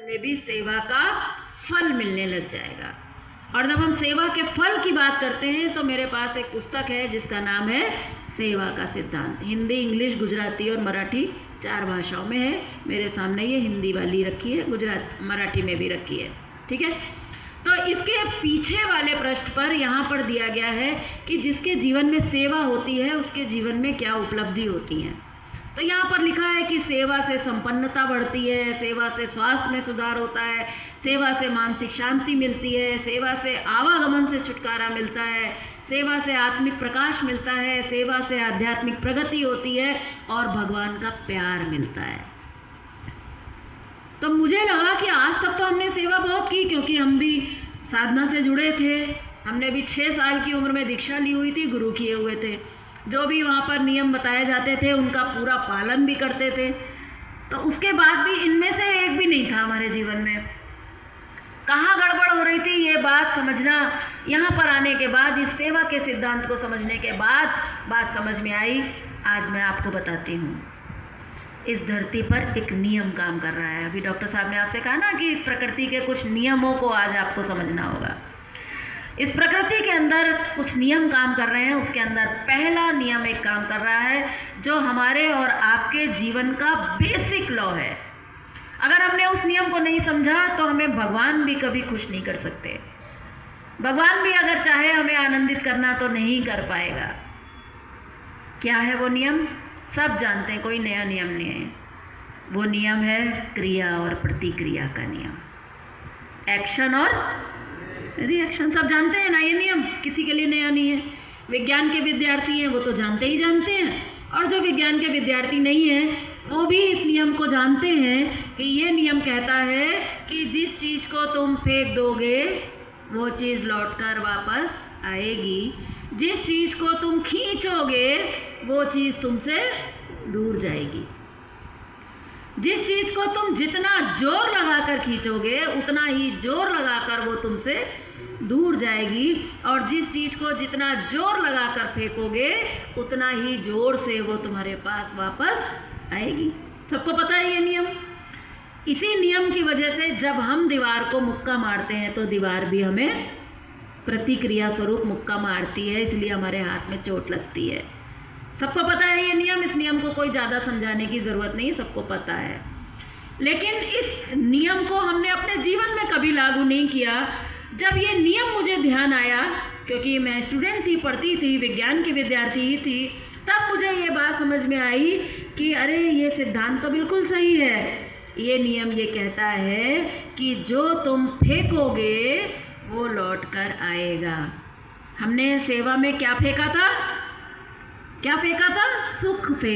में भी सेवा का फल मिलने लग जाएगा। और जब हम सेवा के फल की बात करते हैं तो मेरे पास एक पुस्तक है जिसका नाम है सेवा का सिद्धांत। हिंदी, इंग्लिश, गुजराती और मराठी 4 भाषाओं में है। मेरे सामने ये हिंदी वाली रखी है, मराठी में भी रखी है, ठीक है। तो इसके पीछे वाले पृष्ठ पर यहाँ पर दिया गया है कि जिसके जीवन में सेवा होती है उसके जीवन में क्या उपलब्धि होती हैं। तो यहाँ पर लिखा है कि सेवा से संपन्नता बढ़ती है, सेवा से स्वास्थ्य में सुधार होता है, सेवा से मानसिक शांति मिलती है, सेवा से आवागमन से छुटकारा मिलता है, सेवा से आत्मिक प्रकाश मिलता है, सेवा से आध्यात्मिक प्रगति होती है और भगवान का प्यार मिलता है। तो मुझे लगा कि आज तक तो हमने सेवा बहुत की, क्योंकि हम भी साधना से जुड़े थे। हमने भी 6 साल की उम्र में दीक्षा ली हुई थी, गुरु किए हुए थे। जो भी वहाँ पर नियम बताए जाते थे उनका पूरा पालन भी करते थे। तो उसके बाद भी इनमें से एक भी नहीं था हमारे जीवन में। कहाँ गड़बड़ हो रही थी ये बात समझना, यहाँ पर आने के बाद, इस सेवा के सिद्धांत को समझने के बाद बात समझ में आई। आज मैं आपको बताती हूँ। इस धरती पर एक नियम काम कर रहा है। अभी डॉक्टर साहब ने आपसे कहा ना कि प्रकृति के कुछ नियमों को आज आपको समझना होगा। इस प्रकृति के अंदर कुछ नियम काम कर रहे हैं। उसके अंदर पहला नियम एक काम कर रहा है जो हमारे और आपके जीवन का बेसिक लॉ है। अगर हमने उस नियम को नहीं समझा तो हमें भगवान भी कभी खुश नहीं कर सकते। भगवान भी अगर चाहे हमें आनंदित करना तो नहीं कर पाएगा। क्या है वो नियम? सब जानते हैं, कोई नया नियम नहीं है। वो नियम है क्रिया और प्रतिक्रिया का नियम, एक्शन और रिएक्शन। सब जानते हैं ना ये नियम, किसी के लिए नया नहीं है। विज्ञान के विद्यार्थी हैं वो तो जानते ही जानते हैं, और जो विज्ञान के विद्यार्थी नहीं हैं वो भी इस नियम को जानते हैं कि ये नियम कहता है कि जिस चीज़ को तुम फेंक दोगे वो चीज़ लौटकर वापस आएगी, जिस चीज़ को तुम खींचोगे वो चीज़ तुमसे दूर जाएगी, जिस चीज़ को तुम जितना जोर लगाकर खींचोगे उतना ही जोर लगाकर वो तुमसे दूर जाएगी, और जिस चीज़ को जितना जोर लगाकर फेंकोगे उतना ही जोर से वो तुम्हारे पास वापस आएगी। सबको पता है ये नियम। इसी नियम की वजह से जब हम दीवार को मुक्का मारते हैं तो दीवार भी हमें प्रतिक्रिया स्वरूप मुक्का मारती है, इसलिए हमारे हाथ में चोट लगती है। सबको पता है ये नियम। इस नियम को कोई ज़्यादा समझाने की ज़रूरत नहीं, सबको पता है। लेकिन इस नियम को हमने अपने जीवन में कभी लागू नहीं किया। जब ये नियम मुझे ध्यान आया, क्योंकि मैं स्टूडेंट थी, पढ़ती थी, विज्ञान की विद्यार्थी ही थी, तब मुझे ये बात समझ में आई कि अरे ये सिद्धांत तो बिल्कुल सही है। ये नियम ये कहता है कि जो तुम फेंकोगे वो लौट कर आएगा। हमने सेवा में क्या फेंका था? क्या फेंका था? सुख फेंका।